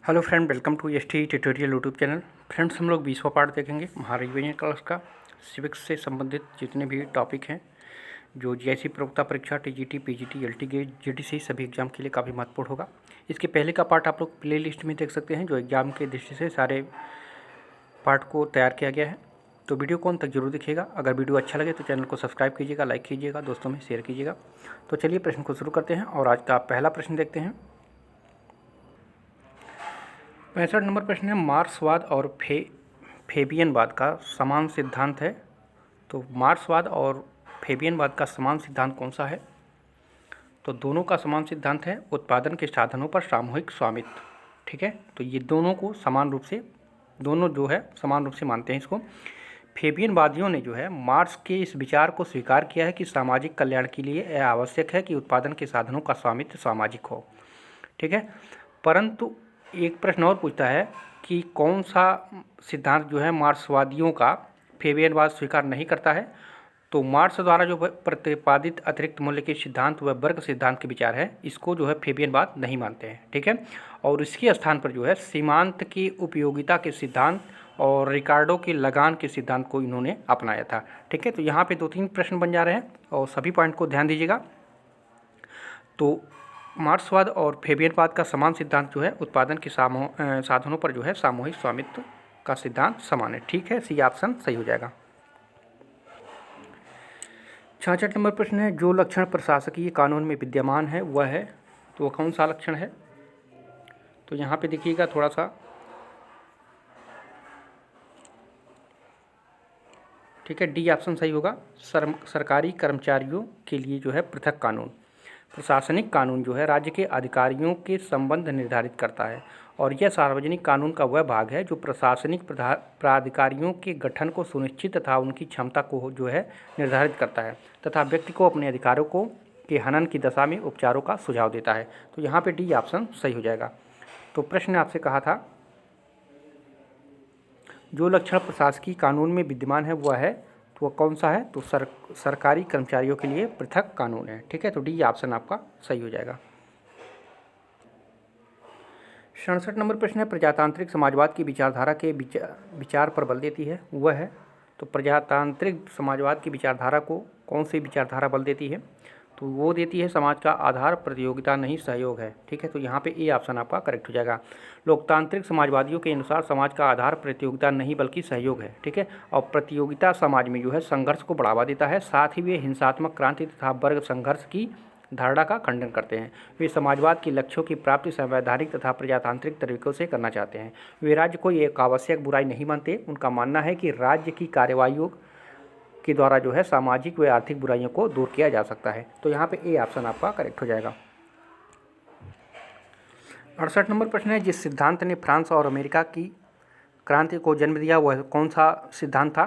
Hello friend, welcome to ST tutorial YouTube channel. Friends, हम लोग 20वां part देखेंगे महारिविजन class का। सिविक्स से संबंधित जितने भी टॉपिक हैं, जो जीआईसी प्रवक्ता परीक्षा, TGT, PGT, LT grade, GDC सभी एग्जाम के लिए काफ़ी महत्वपूर्ण होगा। इसके पहले का पार्ट आप लोग प्ले लिस्ट में देख सकते हैं, जो एग्जाम के दृष्टि से सारे पार्ट को तैयार किया गया है। तो वीडियो को अंत तक जरूर देखिएगा। अगर वीडियो अच्छा लगे तो चैनल को सब्सक्राइब कीजिएगा, लाइक कीजिएगा, दोस्तों में शेयर कीजिएगा। तो चलिए प्रश्न को शुरू करते हैं और आज का पहला प्रश्न देखते हैं। 65 नंबर प्रश्न है, मार्क्सवाद और फेबियनवाद का समान सिद्धांत है। तो मार्क्सवाद और फेबियनवाद का समान सिद्धांत कौन सा है? तो दोनों का समान सिद्धांत है उत्पादन के साधनों पर सामूहिक स्वामित्व। ठीक है, तो ये दोनों को समान रूप से समान रूप से मानते हैं इसको। फेबियनवादियों ने जो है मार्क्स के इस विचार को स्वीकार किया है कि सामाजिक कल्याण के लिए यह आवश्यक है कि उत्पादन के साधनों का स्वामित्व सामाजिक हो। ठीक है, परंतु एक प्रश्न और पूछता है कि कौन सा सिद्धांत जो है मार्क्सवादियों का फेबियनवाद स्वीकार नहीं करता है। तो मार्क्स द्वारा जो प्रतिपादित अतिरिक्त मूल्य के सिद्धांत व वर्ग सिद्धांत के विचार है, इसको जो है फेबियनवाद नहीं मानते हैं। ठीक है, और इसके स्थान पर जो है सीमांत की उपयोगिता के सिद्धांत और रिकार्डो के लगान के सिद्धांत को इन्होंने अपनाया था। ठीक है, तो यहाँ पे 2-3 प्रश्न बन जा रहे हैं और सभी पॉइंट को ध्यान दीजिएगा। तो मार्क्सवाद और फेबियनवाद का समान सिद्धांत जो है उत्पादन के साधनों पर जो है सामूहिक स्वामित्व का सिद्धांत समान है। ठीक है, सी ऑप्शन सही हो जाएगा। 66 नंबर प्रश्न है, जो लक्षण प्रशासकीय कानून में विद्यमान है वह है, तो वह कौन सा लक्षण है? तो यहाँ पे देखिएगा थोड़ा सा, ठीक है, डी ऑप्शन सही होगा। सरकारी कर्मचारियों के लिए जो है पृथक कानून। प्रशासनिक कानून जो है राज्य के अधिकारियों के संबंध निर्धारित करता है और यह सार्वजनिक कानून का वह भाग है जो प्रशासनिक प्राधिकारियों के गठन को सुनिश्चित तथा उनकी क्षमता को जो है निर्धारित करता है तथा व्यक्ति को अपने अधिकारों को के हनन की दशा में उपचारों का सुझाव देता है। तो यहाँ पे डी ऑप्शन सही हो जाएगा। तो प्रश्न ने आपसे कहा था, जो लक्षण प्रशासकीय कानून में विद्यमान है वह है, तो वह कौन सा है? तो सरकारी कर्मचारियों के लिए पृथक कानून है। ठीक है, तो डी ऑप्शन आपका सही हो जाएगा। 67 नंबर प्रश्न है, प्रजातांत्रिक समाजवाद की विचारधारा के विचार पर बल देती है, वह है। तो प्रजातांत्रिक समाजवाद की विचारधारा को कौन सी विचारधारा बल देती है? तो वो देती है समाज का आधार प्रतियोगिता नहीं सहयोग है। ठीक है, तो यहाँ पे ए ऑप्शन आपका करेक्ट हो जाएगा। लोकतांत्रिक समाजवादियों के अनुसार समाज का आधार प्रतियोगिता नहीं बल्कि सहयोग है। ठीक है, और प्रतियोगिता समाज में जो है संघर्ष को बढ़ावा देता है, साथ ही वे हिंसात्मक क्रांति तथा वर्ग संघर्ष की धारणा का खंडन करते हैं। वे समाजवाद के लक्ष्यों की प्राप्ति संवैधानिक तथा प्रजातांत्रिक तरीकों से करना चाहते हैं। वे राज्य को एक आवश्यक बुराई नहीं मानते। उनका मानना है कि राज्य की कार्यवाहियों के द्वारा जो है सामाजिक व आर्थिक बुराइयों को दूर किया जा सकता है। तो यहाँ पे ए ऑप्शन आपका करेक्ट हो जाएगा। 68 नंबर प्रश्न है, जिस सिद्धांत ने फ्रांस और अमेरिका की क्रांति को जन्म दिया वह कौन सा सिद्धांत था?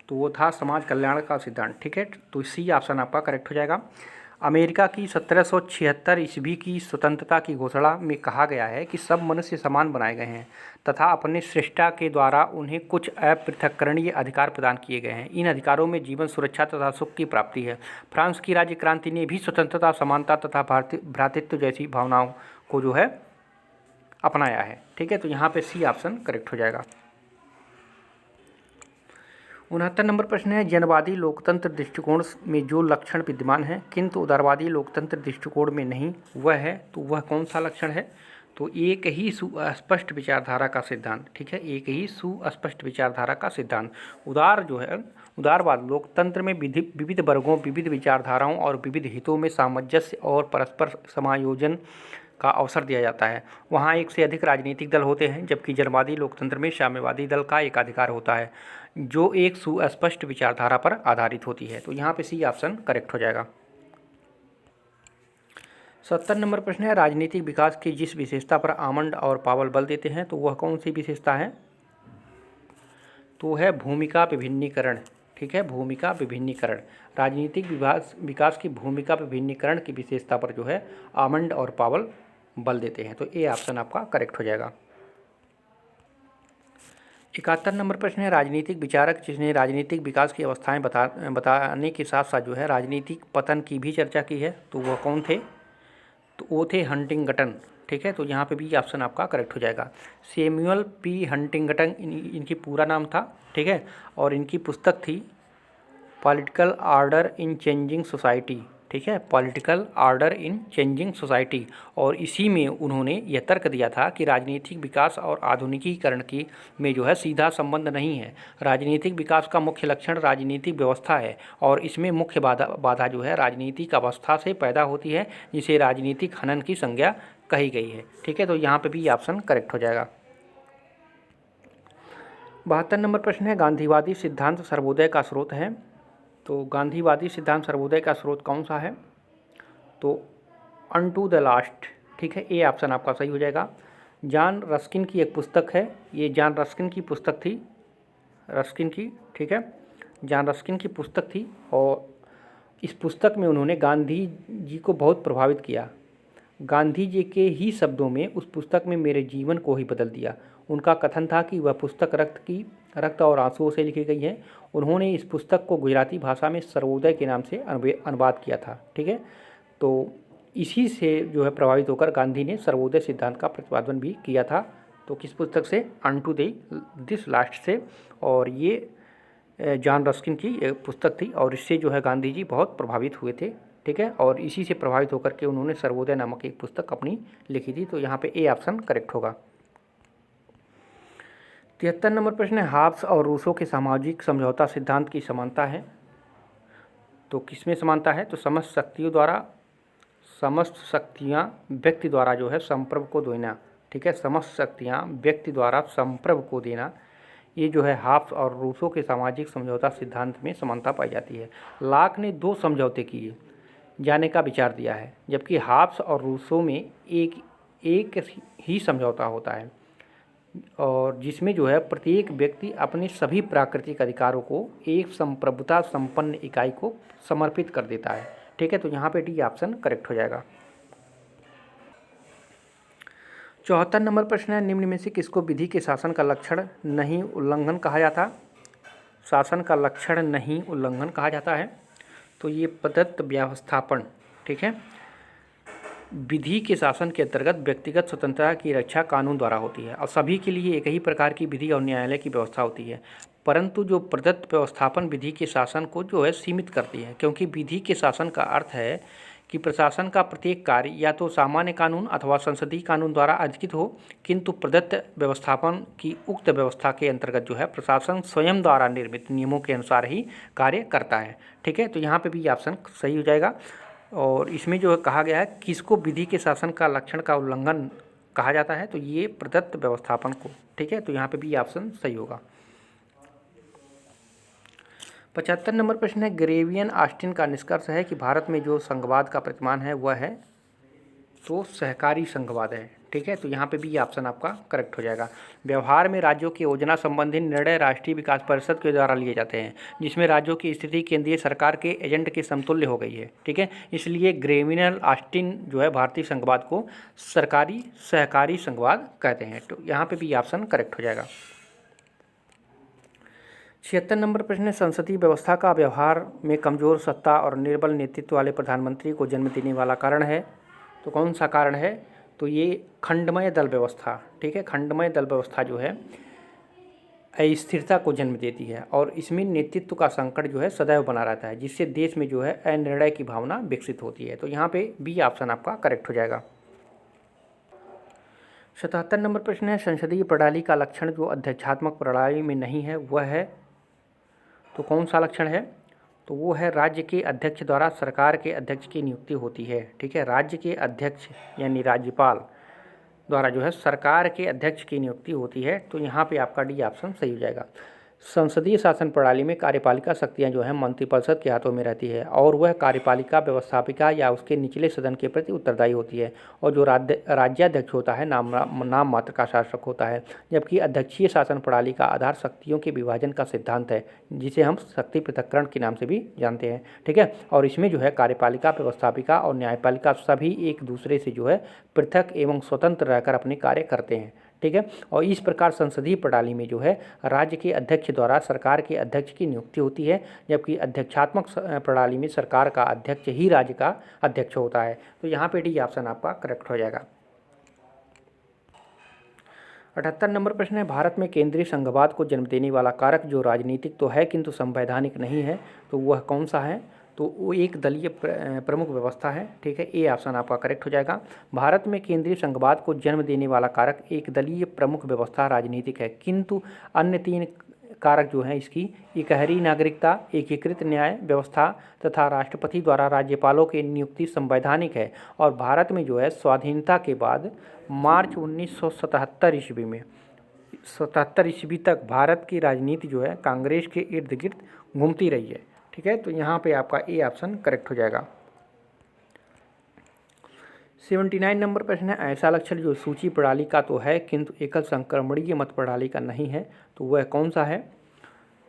तो वो था समाज कल्याण का सिद्धांत। ठीक है, तो सी ऑप्शन आपका करेक्ट हो जाएगा। अमेरिका की 1776 ईस्वी की स्वतंत्रता की घोषणा में कहा गया है कि सब मनुष्य समान बनाए गए हैं तथा अपने सृष्टा के द्वारा उन्हें कुछ अपृथक्करणीय अधिकार प्रदान किए गए हैं। इन अधिकारों में जीवन, सुरक्षा तथा सुख की प्राप्ति है। फ्रांस की राज्य क्रांति ने भी स्वतंत्रता, समानता तथा भ्रातृत्व जैसी भावनाओं को जो है अपनाया है। ठीक है, तो यहाँ पे सी ऑप्शन करेक्ट हो जाएगा। 69 नंबर प्रश्न है, जनवादी लोकतंत्र दृष्टिकोण में जो लक्षण विद्यमान है किंतु उदारवादी लोकतंत्र दृष्टिकोण में नहीं, वह है, तो वह कौन सा लक्षण है? तो एक ही सुस्पष्ट विचारधारा का सिद्धांत। ठीक है, एक ही सुस्पष्ट विचारधारा का सिद्धांत। उदारवाद लोकतंत्र में विविध वर्गों, विविध विचारधाराओं और विविध हितों में सामंजस्य और परस्पर समायोजन का अवसर दिया जाता है। वहाँ एक से अधिक राजनीतिक दल होते हैं, जबकि जनवादी लोकतंत्र में साम्यवादी दल का एकाधिकार होता है जो एक सुस्पष्ट विचारधारा पर आधारित होती है। तो यहाँ पे सी ऑप्शन करेक्ट हो जाएगा। 70 नंबर प्रश्न है, राजनीतिक विकास की जिस विशेषता पर आमंड और पावल बल देते हैं तो वह कौन सी विशेषता है? तो है भूमिका विभिन्नीकरण। ठीक है, भूमिका विभिन्नीकरण। राजनीतिक विकास की भूमिका विभिन्नीकरण की विशेषता पर जो है आमंड और पावल बल देते हैं। तो ए ऑप्शन आपका करेक्ट हो जाएगा। 71 नंबर प्रश्न है, राजनीतिक विचारक जिसने राजनीतिक विकास की अवस्थाएं बताने के साथ साथ जो है राजनीतिक पतन की भी चर्चा की है, तो वह कौन थे? तो वो थे हंटिंगटन। ठीक है, तो यहाँ पे भी ऑप्शन आपका करेक्ट हो जाएगा। सैमुअल पी हंटिंगटन इनकी पूरा नाम था। ठीक है, और इनकी पुस्तक थी पॉलिटिकल आर्डर इन चेंजिंग सोसाइटी। ठीक है, पॉलिटिकल आर्डर इन चेंजिंग सोसाइटी। और इसी में उन्होंने यह तर्क दिया था कि राजनीतिक विकास और आधुनिकीकरण की में जो है सीधा संबंध नहीं है। राजनीतिक विकास का मुख्य लक्षण राजनीतिक व्यवस्था है और इसमें मुख्य बाधा जो है राजनीतिक अवस्था से पैदा होती है, जिसे राजनीतिक हनन की संज्ञा कही गई है। ठीक है, तो यहाँ पे भी ऑप्शन करेक्ट हो जाएगा। 72 नंबर प्रश्न है, गांधीवादी सिद्धांत सर्वोदय का स्रोत है। तो गांधीवादी सिद्धांत सर्वोदय का स्रोत कौन सा है? तो अनटू द लास्ट। ठीक है, ए ऑप्शन आपका सही हो जाएगा। जॉन रस्किन की एक पुस्तक है, ये जॉन रस्किन की पुस्तक थी, रस्किन की। ठीक है, जॉन रस्किन की पुस्तक थी और इस पुस्तक में उन्होंने गांधी जी को बहुत प्रभावित किया। गांधी जी के ही शब्दों में उस पुस्तक में मेरे जीवन को ही बदल दिया। उनका कथन था कि वह पुस्तक रक्त और आंसुओं से लिखी गई है। उन्होंने इस पुस्तक को गुजराती भाषा में सर्वोदय के नाम से अनुवाद किया था। ठीक है, तो इसी से जो है प्रभावित होकर गांधी ने सर्वोदय सिद्धांत का प्रतिपादन भी किया था। तो किस पुस्तक से? अनटू दिस लास्ट से। और ये जॉन रस्किन की एक पुस्तक थी और इससे जो है गांधी जी बहुत प्रभावित हुए थे। ठीक है, और इसी से प्रभावित होकर के उन्होंने सर्वोदय नामक एक पुस्तक अपनी लिखी थी। तो यहाँ पे ए ऑप्शन करेक्ट होगा। 73 नंबर प्रश्न है, हाब्स और रूसो के सामाजिक समझौता सिद्धांत की समानता है। तो किसमें समानता है? तो समस्त शक्तियाँ व्यक्ति द्वारा जो है संप्रभु को देना। ठीक है, समस्त शक्तियाँ व्यक्ति द्वारा संप्रभु को देना, ये जो है हाब्स और रूसो के सामाजिक समझौता सिद्धांत में समानता पाई जाती है। लॉक ने 2 समझौते किए जाने का विचार दिया है, जबकि हाब्स और रूसो में एक ही समझौता होता है और जिसमें जो है प्रत्येक व्यक्ति अपने सभी प्राकृतिक अधिकारों को एक संप्रभुता संपन्न इकाई को समर्पित कर देता है। ठीक है, तो यहाँ पे डी ऑप्शन करेक्ट हो जाएगा। 74 नंबर प्रश्न है, निम्न में से किसको विधि के शासन का लक्षण नहीं उल्लंघन कहा जाता? शासन का लक्षण नहीं उल्लंघन कहा जाता है। तो ये प्रदत्त व्यवस्थापन। ठीक है, विधि के शासन के अंतर्गत व्यक्तिगत स्वतंत्रता की रक्षा कानून द्वारा होती है और सभी के लिए एक ही प्रकार की विधि और न्यायालय की व्यवस्था होती है, परंतु जो प्रदत्त व्यवस्थापन विधि के शासन को जो है सीमित करती है, क्योंकि विधि के शासन का अर्थ है कि प्रशासन का प्रत्येक कार्य या तो सामान्य कानून अथवा संसदीय कानून द्वारा अधिकृत हो, किंतु प्रदत्त व्यवस्थापन की उक्त व्यवस्था के अंतर्गत जो है प्रशासन स्वयं द्वारा निर्मित नियमों के अनुसार ही कार्य करता है। ठीक है, तो यहाँ पे भी ऑप्शन सही हो जाएगा। और इसमें जो है कहा गया है किसको विधि के शासन का लक्षण का उल्लंघन कहा जाता है, तो ये प्रदत्त व्यवस्थापन को। ठीक है, तो यहाँ पे भी ऑप्शन सही होगा। 75 नंबर प्रश्न है, ग्रेवियन ऑस्टिन का निष्कर्ष है कि भारत में जो संघवाद का प्रतिमान है वह है तो सहकारी संघवाद है। ठीक है, तो यहाँ पे भी ऑप्शन आपका करेक्ट हो जाएगा। व्यवहार में राज्यों की योजना संबंधी निर्णय राष्ट्रीय विकास परिषद के द्वारा लिए जाते हैं, जिसमें राज्यों की स्थिति केंद्रीय सरकार के एजेंट के समतुल्य हो गई है। ठीक है, इसलिए ग्रेवियन ऑस्टिन जो है भारतीय संघवाद को सरकारी सहकारी संघवाद कहते हैं। तो यहाँ पे भी ऑप्शन करेक्ट हो जाएगा। 76 नंबर प्रश्न है, संसदीय व्यवस्था का व्यवहार में कमजोर सत्ता और निर्बल नेतृत्व वाले प्रधानमंत्री को जन्म देने वाला कारण है। तो कौन सा कारण है? तो ये खंडमय दल व्यवस्था। ठीक है, खंडमय दल व्यवस्था जो है अस्थिरता को जन्म देती है और इसमें नेतृत्व का संकट जो है सदैव बना रहता है, जिससे देश में जो है अनिर्णय की भावना विकसित होती है। तो यहाँ पे बी ऑप्शन आपका करेक्ट हो जाएगा। 77 नंबर प्रश्न है, संसदीय प्रणाली का लक्षण जो अध्यक्षात्मक प्रणाली में नहीं है वह है, तो कौन सा लक्षण है? तो वो है राज्य के अध्यक्ष द्वारा सरकार के अध्यक्ष की नियुक्ति होती है। ठीक है, राज्य के अध्यक्ष यानी राज्यपाल द्वारा जो है सरकार के अध्यक्ष की नियुक्ति होती है। तो यहाँ पे आपका डी ऑप्शन सही हो जाएगा। संसदीय शासन प्रणाली में कार्यपालिका शक्तियाँ जो है मंत्रिपरिषद के हाथों में रहती है और वह कार्यपालिका व्यवस्थापिका या उसके निचले सदन के प्रति उत्तरदायी होती है, और जो राज्याध्यक्ष होता है नाम मात्र का शासक होता है, जबकि अध्यक्षीय शासन प्रणाली का आधार शक्तियों के विभाजन का सिद्धांत है, जिसे हम शक्ति पृथक्करण के नाम से भी जानते हैं। ठीक है, और इसमें जो है कार्यपालिका व्यवस्थापिका और न्यायपालिका सभी एक दूसरे से जो है पृथक एवं स्वतंत्र रहकर अपने कार्य करते हैं। ठीक है। और इस प्रकार संसदीय प्रणाली में जो है राज्य के अध्यक्ष द्वारा सरकार के अध्यक्ष की नियुक्ति होती है, जबकि अध्यक्षात्मक प्रणाली में सरकार का अध्यक्ष ही राज्य का अध्यक्ष होता है। तो यहाँ पे डी ऑप्शन आपका करेक्ट हो जाएगा। 78 नंबर प्रश्न है, भारत में केंद्रीय संघवाद को जन्म देने वाला कारक जो राजनीतिक तो है किंतु संवैधानिक नहीं है, तो वह कौन सा है? तो वो एक दलीय प्रमुख व्यवस्था है, ठीक है। ए ऑप्शन आपका करेक्ट हो जाएगा। भारत में केंद्रीय संघवाद को जन्म देने वाला कारक एक दलीय प्रमुख व्यवस्था राजनीतिक है, किंतु अन्य तीन कारक जो हैं इसकी इकहरी नागरिकता, एकीकृत न्याय व्यवस्था तथा राष्ट्रपति द्वारा राज्यपालों की नियुक्ति संवैधानिक है। और भारत में जो है स्वाधीनता के बाद मार्च 1977 ईस्वी में 77 ईस्वी तक भारत की राजनीति जो है कांग्रेस के इर्द गिर्द घूमती रही है, ठीक है। तो यहाँ पे आपका ए ऑप्शन करेक्ट हो जाएगा। 79 नंबर प्रश्न है, ऐसा लक्षण जो सूची प्रणाली का तो है किंतु एकल संक्रमणीय मत प्रणाली का नहीं है, तो वह कौन सा है?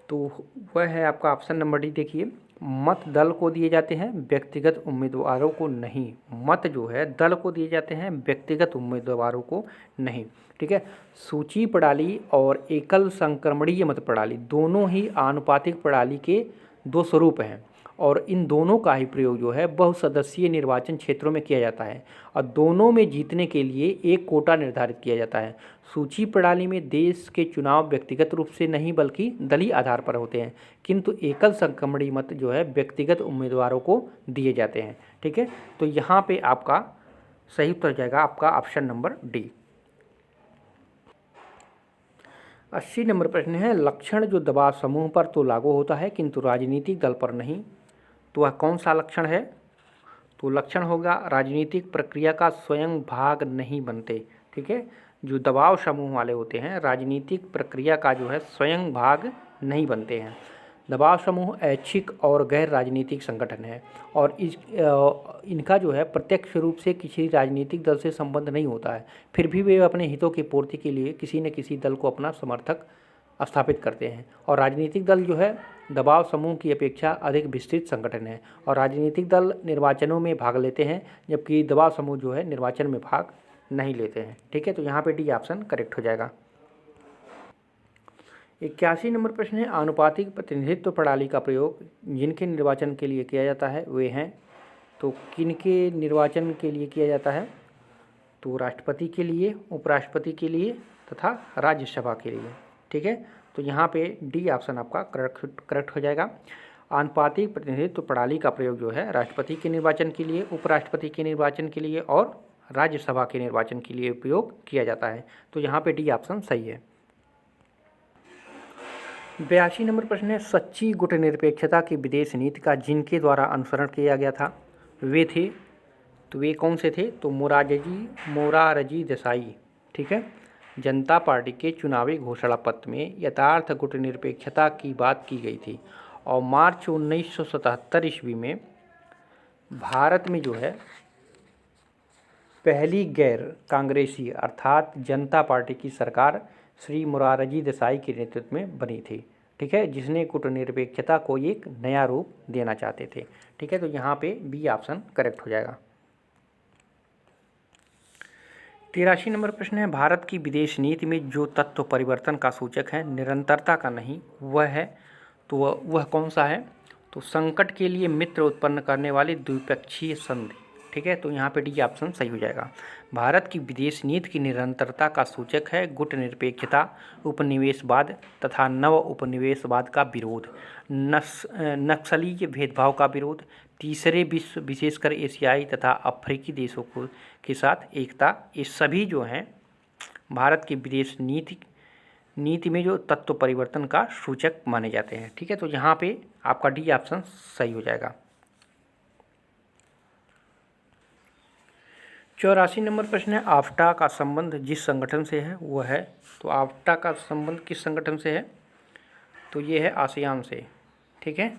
तो वह है आपका ऑप्शन नंबर डी। देखिए, मत दल को दिए जाते हैं, व्यक्तिगत उम्मीदवारों को नहीं। मत जो है दल को दिए जाते हैं, व्यक्तिगत उम्मीदवारों को नहीं, ठीक है। सूची प्रणाली और एकल संक्रमणीय मत प्रणाली दोनों ही आनुपातिक प्रणाली के दो स्वरूप हैं, और इन दोनों का ही प्रयोग जो है बहुसदस्यीय निर्वाचन क्षेत्रों में किया जाता है, और दोनों में जीतने के लिए एक कोटा निर्धारित किया जाता है। सूची प्रणाली में देश के चुनाव व्यक्तिगत रूप से नहीं बल्कि दलीय आधार पर होते हैं, किंतु एकल संक्रमणीय मत जो है व्यक्तिगत उम्मीदवारों को दिए जाते हैं, ठीक है। तो यहाँ पे आपका सही उत्तर हो जाएगा आपका ऑप्शन नंबर डी। 80 नंबर प्रश्न है, लक्षण जो दबाव समूह पर तो लागू होता है किंतु राजनीतिक दल पर नहीं, तो वह कौन सा लक्षण है? तो लक्षण होगा राजनीतिक प्रक्रिया का स्वयं भाग नहीं बनते, ठीक है। जो दबाव समूह वाले होते हैं राजनीतिक प्रक्रिया का जो है स्वयं भाग नहीं बनते हैं। दबाव समूह ऐच्छिक और गैर राजनीतिक संगठन है, और इनका जो है प्रत्यक्ष रूप से किसी राजनीतिक दल से संबंध नहीं होता है, फिर भी वे अपने हितों की पूर्ति के लिए किसी न किसी दल को अपना समर्थक स्थापित करते हैं। और राजनीतिक दल जो है दबाव समूह की अपेक्षा अधिक विस्तृत संगठन है, और राजनीतिक दल निर्वाचनों में भाग लेते हैं, जबकि दबाव समूह जो है निर्वाचन में भाग नहीं लेते हैं, ठीक है। तो यहाँ पे डी ऑप्शन करेक्ट हो जाएगा। 81 नंबर प्रश्न है, आनुपातिक प्रतिनिधित्व प्रणाली का प्रयोग जिनके निर्वाचन के लिए किया जाता है वे हैं, तो किनके निर्वाचन के लिए किया जाता है? तो राष्ट्रपति के लिए, उपराष्ट्रपति के लिए तथा राज्यसभा के लिए, ठीक है। तो यहाँ पे डी ऑप्शन आपका करेक्ट हो जाएगा। आनुपातिक प्रतिनिधित्व प्रणाली का प्रयोग जो है राष्ट्रपति के निर्वाचन के लिए, उपराष्ट्रपति के निर्वाचन के लिए और राज्यसभा के निर्वाचन के लिए उपयोग किया जाता है। तो यहाँ पे डी ऑप्शन सही है। 82 नंबर प्रश्न है, सच्ची गुटनिरपेक्षता की विदेश नीति का जिनके द्वारा अनुसरण किया गया था वे थे, तो वे कौन से थे? तो मोरारजी देसाई, ठीक है। जनता पार्टी के चुनावी घोषणा पत्र में यथार्थ गुटनिरपेक्षता की बात की गई थी, और मार्च 1977 ईस्वी में भारत में जो है पहली गैर कांग्रेसी अर्थात जनता पार्टी की सरकार श्री मोरारजी देसाई के नेतृत्व में बनी थी, ठीक है, जिसने गुटनिरपेक्षता को एक नया रूप देना चाहते थे, ठीक है। तो यहाँ पे बी ऑप्शन करेक्ट हो जाएगा। 83 नंबर प्रश्न है, भारत की विदेश नीति में जो तत्व परिवर्तन का सूचक है निरंतरता का नहीं वह है, तो वह कौन सा है? तो संकट के लिए मित्र उत्पन्न करने वाली द्विपक्षीय संधि, ठीक है। तो यहाँ पे डी ऑप्शन सही हो जाएगा। भारत की विदेश नीति की निरंतरता का सूचक है गुटनिरपेक्षता, उपनिवेशवाद तथा नव उपनिवेशवाद का विरोध, नक्सलीय भेदभाव का विरोध, तीसरे विश्व विशेषकर एशियाई तथा अफ्रीकी देशों को के साथ एकता। ये सभी जो हैं भारत की विदेश नीति में जो तत्व परिवर्तन का सूचक माने जाते हैं, ठीक है। तो यहाँ पे आपका डी ऑप्शन सही हो जाएगा। 84 नंबर प्रश्न है, आफ्टा का संबंध जिस संगठन से है वह है, तो आफ्टा का संबंध किस संगठन से है? तो ये है आसियान से, ठीक है,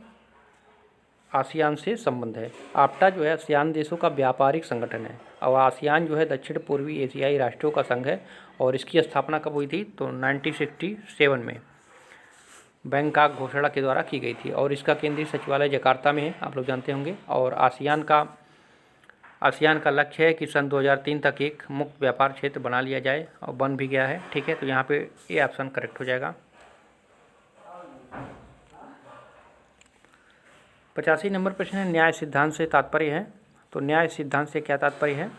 आसियान से संबंध है। आफ्टा जो है आसियान देशों का व्यापारिक संगठन है, और आसियान जो है दक्षिण पूर्वी एशियाई राष्ट्रों का संघ है, और इसकी स्थापना कब हुई थी? तो 1967 में बैंकॉक घोषणा के द्वारा की गई थी, और इसका केंद्रीय सचिवालय जकार्ता में है, आप लोग जानते होंगे। और आसियान का आसियान का लक्ष्य है कि सन 2003 तक एक मुक्त व्यापार क्षेत्र बना लिया जाए और बन भी गया है। ठीक है, तो यहाँ पे ये ऑप्शन करेक्ट हो जाएगा। 85 नंबर प्रश्न है, न्याय सिद्धांत से तात्पर्य है। तो न्याय सिद्धांत से क्या तात्पर्य है?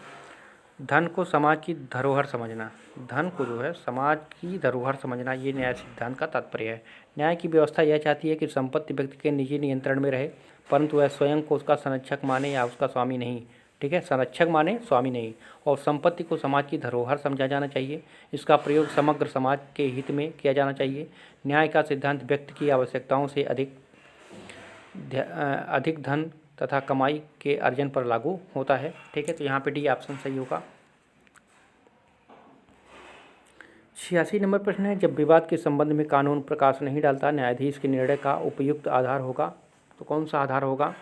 धन को समाज की धरोहर समझना, धन को जो है समाज की धरोहर समझना, ये न्याय सिद्धांत का तात्पर्य है। न्याय की व्यवस्था यह चाहती है कि संपत्ति व्यक्ति के निजी नियंत्रण में रहे, परंतु वह स्वयं को उसका संरक्षक माने या उसका स्वामी नहीं। ठीक है, संरक्षक माने, स्वामी नहीं। और संपत्ति को समाज की धरोहर समझा जाना चाहिए। इसका प्रयोग समग्र समाज के हित में किया जाना चाहिए। न्याय का सिद्धांत व्यक्ति की आवश्यकताओं से अधिक धन तथा कमाई के अर्जन पर लागू होता है। ठीक है, तो यहाँ पे डी ऑप्शन सही होगा। 86 नंबर प्रश्न है, जब विवाद के संबंध में कानून प्रकाश नहीं डालता, न्यायाधीश के निर्णय का उपयुक्त आधार होगा। तो कौन सा आधार होगा?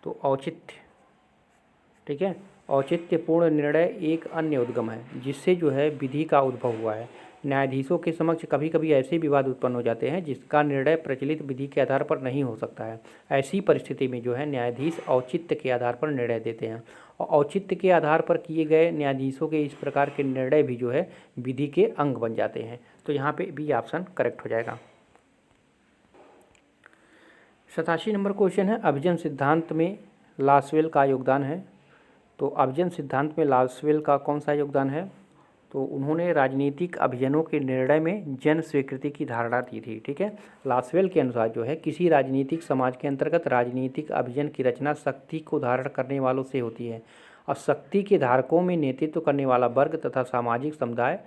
तो औचित्य। ठीक है, औचित्यपूर्ण निर्णय एक अन्य उद्गम है जिससे जो है विधि का उद्भव हुआ है। न्यायाधीशों के समक्ष कभी कभी ऐसे विवाद उत्पन्न हो जाते हैं जिसका निर्णय प्रचलित विधि के आधार पर नहीं हो सकता है। ऐसी परिस्थिति में जो है न्यायाधीश औचित्य के आधार पर निर्णय देते हैं, और औचित्य के आधार पर किए गए न्यायाधीशों के इस प्रकार के निर्णय भी जो है विधि के अंग बन जाते हैं। तो यहाँ पे बी ऑप्शन करेक्ट हो जाएगा। 87 नंबर क्वेश्चन है, अभिजन सिद्धांत में लासवेल का योगदान है। तो अभिजन सिद्धांत में लासवेल का कौन सा योगदान है? तो उन्होंने राजनीतिक अभिजनों के निर्णय में जन स्वीकृति की धारणा दी थी। ठीक है, लासवेल के अनुसार जो है किसी राजनीतिक समाज के अंतर्गत राजनीतिक अभिजन की रचना शक्ति को धारण करने वालों से होती है, और शक्ति के धारकों में नेतृत्व करने वाला वर्ग तथा सामाजिक समुदाय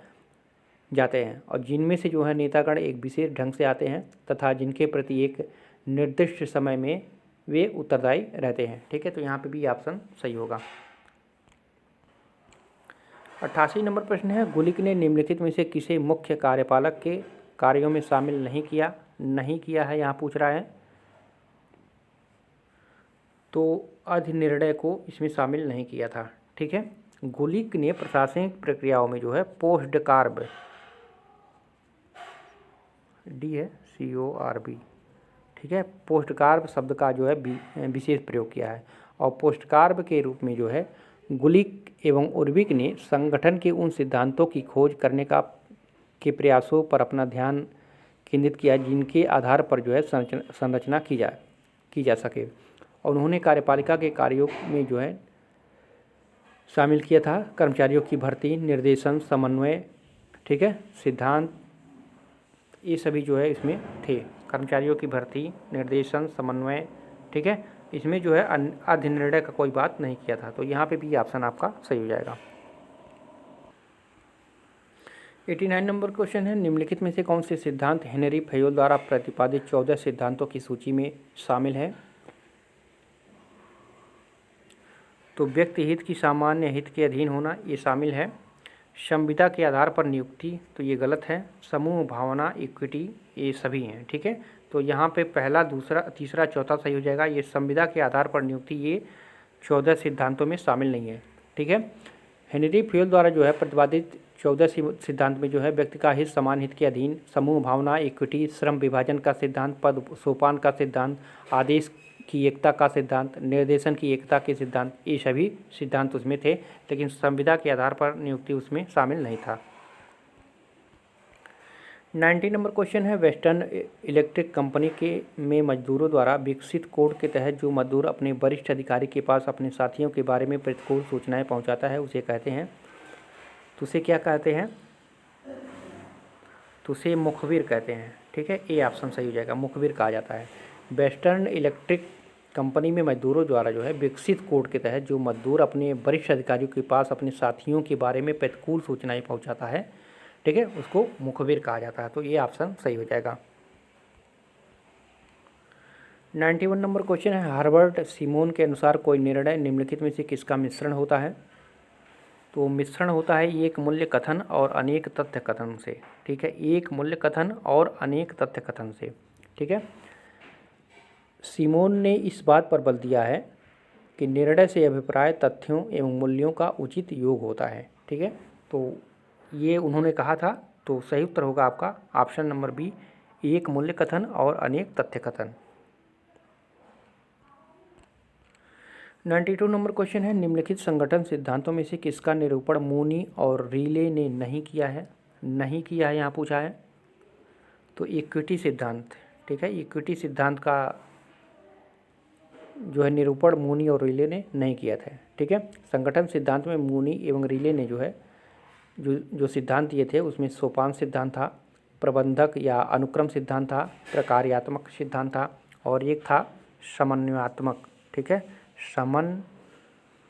जाते हैं, और जिनमें से जो है नेतागण एक विशेष ढंग से आते हैं तथा जिनके प्रति एक निर्दिष्ट समय में वे उत्तरदायी रहते हैं। ठीक है, तो यहाँ पे भी ऑप्शन सही होगा। 88 नंबर प्रश्न है, गुलिक ने निम्नलिखित में से किसे मुख्य कार्यपालक के कार्यों में शामिल नहीं किया है, यहाँ पूछ रहा है। तो अधिनिर्णय को इसमें शामिल नहीं किया था। ठीक है, गुलिक ने प्रशासनिक प्रक्रियाओं में जो है पोस्ट कार्ब, डी है CORB, ठीक है, पोस्ट कार्ब शब्द का जो है विशेष प्रयोग किया है। और पोस्ट कार्ब के रूप में जो है गुलिक एवं उर्विक ने संगठन के उन सिद्धांतों की खोज करने के प्रयासों पर अपना ध्यान केंद्रित किया जिनके आधार पर जो है संरचना की जा सके। और उन्होंने कार्यपालिका के कार्यों में जो है शामिल किया था कर्मचारियों की भर्ती, निर्देशन, समन्वय, ठीक है, सिद्धांत, ये सभी जो है इसमें थे। कर्मचारियों की भर्ती, निर्देशन, समन्वय, ठीक है, इसमें जो है अधिनिर्णय का कोई बात नहीं किया था। तो यहाँ पे भी ऑप्शन आपका सही हो जाएगा। 89 नंबर क्वेश्चन है, निम्नलिखित में से कौन से सिद्धांत हेनरी फयोल द्वारा प्रतिपादित 14 सिद्धांतों की सूची में शामिल है? तो व्यक्ति हित की सामान्य हित के अधीन होना, ये शामिल है। संविदा के आधार पर नियुक्ति, तो ये गलत है। समूह भावना, इक्विटी, ये सभी हैं। ठीक है, तो यहाँ पे पहला, दूसरा, तीसरा, चौथा सही हो जाएगा। ये संविदा के आधार पर नियुक्ति ये 14 सिद्धांतों में शामिल नहीं है। ठीक है, हेनरी फयोल द्वारा जो है प्रतिपादित 14 सिद्धांत में जो है व्यक्ति का हित समान हित के अधीन, समूह भावना, इक्विटी, श्रम विभाजन का सिद्धांत, पद सोपान का सिद्धांत, आदेश की एकता का सिद्धांत, निर्देशन की एकता के सिद्धांत, ये सभी सिद्धांत उसमें थे, लेकिन संविदा के आधार पर नियुक्ति उसमें शामिल नहीं था। 90 नंबर क्वेश्चन है, वेस्टर्न इलेक्ट्रिक कंपनी के में मजदूरों द्वारा विकसित कोड के तहत जो मजदूर अपने वरिष्ठ अधिकारी के पास अपने साथियों के बारे में प्रतिकूल सूचनाएं पहुंचाता है उसे कहते हैं, तो उसे क्या कहते हैं? तो उसे मुखबिर कहते हैं। ठीक है, ए ऑप्शन सही हो जाएगा, मुखबिर कहा जाता है। वेस्टर्न इलेक्ट्रिक कंपनी में मजदूरों द्वारा जो है विकसित कोड के तहत जो मजदूर अपने वरिष्ठ अधिकारियों के पास अपने साथियों के बारे में प्रतिकूल सूचनाएं पहुंचाता है, ठीक है, उसको मुखबिर कहा जाता है। तो ये ऑप्शन सही हो जाएगा। 91 नंबर क्वेश्चन है, हर्बर्ट सिमोन के अनुसार कोई निर्णय निम्नलिखित में से किसका मिश्रण होता है? तो मिश्रण होता है एक मूल्य कथन और अनेक तथ्य कथन से। ठीक है, एक मूल्य कथन और अनेक तथ्य कथन से। ठीक है, सिमोन ने इस बात पर बल दिया है कि निर्णय से अभिप्राय तथ्यों एवं मूल्यों का उचित योग होता है। ठीक है, तो ये उन्होंने कहा था। तो सही उत्तर होगा आपका ऑप्शन नंबर बी, एक मूल्य कथन और अनेक तथ्य कथन। 92 नंबर क्वेश्चन है, निम्नलिखित संगठन सिद्धांतों में से किसका निरूपण मूनी और रीले ने नहीं किया है? नहीं किया है यहाँ पूछा है, तो इक्विटी सिद्धांत, ठीक है, इक्विटी सिद्धांत का जो है निरूपण मूनी और रीले ने नहीं किया था, ठीक है। संगठन सिद्धांत में मूनी एवं रीले ने जो है जो सिद्धांत दिए थे उसमें सोपान सिद्धांत था, प्रबंधक या अनुक्रम सिद्धांत था, प्रकार्यात्मक सिद्धांत था और एक था समन्वयात्मक, ठीक है, समन्वयात्मक,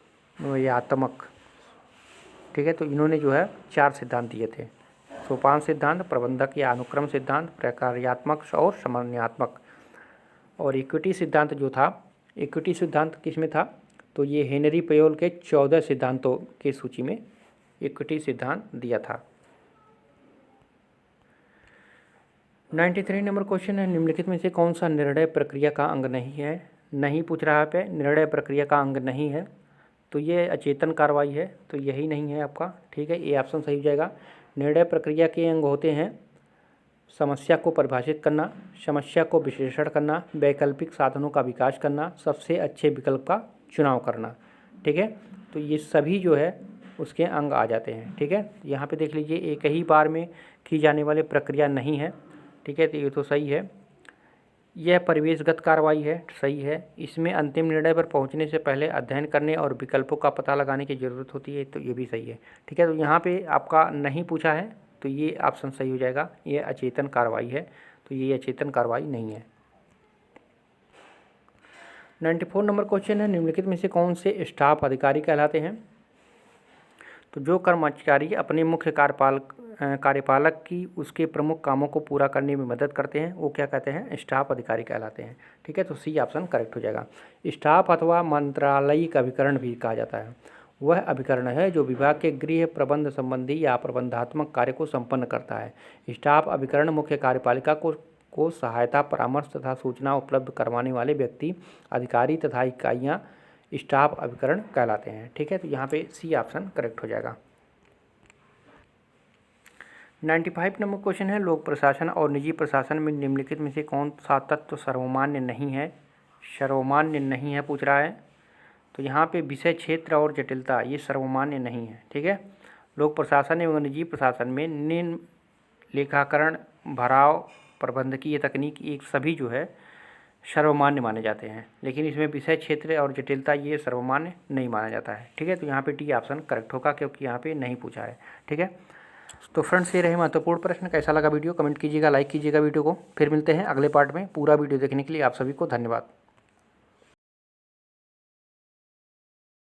ठीक है। तो इन्होंने जो है 4 सिद्धांत दिए थे, सोपान सिद्धांत, प्रबंधक या अनुक्रम सिद्धांत, प्रकार्यात्मक और समन्वयात्मक। और इक्विटी सिद्धांत जो था, इक्विटी सिद्धांत किस में था? तो ये हेनरी पयोल के 14 सिद्धांतों की सूची में इक्विटी सिद्धांत दिया था। 93 नंबर क्वेश्चन है, निम्नलिखित में से कौन सा निर्णय प्रक्रिया का अंग नहीं है? नहीं पूछ रहा है पे, निर्णय प्रक्रिया का अंग नहीं है, तो ये अचेतन कार्रवाई है, तो यही नहीं है आपका, ठीक है, ये ऑप्शन सही हो जाएगा। निर्णय प्रक्रिया के अंग होते हैं समस्या को परिभाषित करना, समस्या को विश्लेषण करना, वैकल्पिक साधनों का विकास करना, सबसे अच्छे विकल्प का चुनाव करना, ठीक है। तो ये सभी जो है उसके अंग आ जाते हैं, ठीक है। यहाँ पे देख लीजिए, एक ही बार में की जाने वाली प्रक्रिया नहीं है, ठीक है, तो ये तो सही है। यह परिवेशगत कार्रवाई है, सही है। इसमें अंतिम निर्णय पर पहुंचने से पहले अध्ययन करने और विकल्पों का पता लगाने की ज़रूरत होती है, तो ये भी सही है, ठीक है। तो यहाँ पे आपका नहीं पूछा है, तो ये ऑप्शन सही हो जाएगा, ये अचेतन कार्रवाई है, तो ये अचेतन कार्रवाई नहीं है। 94 नंबर क्वेश्चन है, निम्नलिखित में से कौन से स्टाफ अधिकारी कहलाते हैं? तो जो कर्मचारी अपने मुख्य कार्यपालक की उसके प्रमुख कामों को पूरा करने में मदद करते हैं वो क्या कहते हैं? स्टाफ अधिकारी कहलाते हैं, ठीक है। तो सी ऑप्शन करेक्ट हो जाएगा। स्टाफ अथवा मंत्रालयिक अभिकरण भी कहा जाता है, वह अभिकरण है जो विभाग के गृह प्रबंध संबंधी या प्रबंधात्मक कार्य को संपन्न करता है। स्टाफ अभिकरण मुख्य कार्यपालिका को सहायता, परामर्श तथा सूचना उपलब्ध करवाने वाले व्यक्ति, अधिकारी तथा इकाइयाँ स्टाफ अभिकरण कहलाते हैं, ठीक है। तो यहाँ पे सी ऑप्शन करेक्ट हो जाएगा। 95 नंबर क्वेश्चन है, लोक प्रशासन और निजी प्रशासन में निम्नलिखित में से कौन सा तत्व सर्वमान्य नहीं है? सर्वमान्य नहीं है पूछ रहा है, तो यहाँ पे विषय क्षेत्र और जटिलता ये सर्वमान्य नहीं है, ठीक है। लोक प्रशासन एवं निजी प्रशासन में निम्न लेखाकरण, भराव, प्रबंधकीय तकनीक एक सभी जो है सर्वमान्य माने जाते हैं, लेकिन इसमें विषय क्षेत्र और जटिलता ये सर्वमान्य नहीं माना जाता है, ठीक है। तो यहाँ पे डी ऑप्शन करेक्ट होगा क्योंकि यहाँ पे नहीं पूछा है, ठीक है। तो फ्रेंड्स, ये रहे महत्वपूर्ण प्रश्न। कैसा लगा वीडियो कमेंट कीजिएगा, लाइक कीजिएगा वीडियो को। फिर मिलते हैं अगले पार्ट में। पूरा वीडियो देखने के लिए आप सभी को धन्यवाद।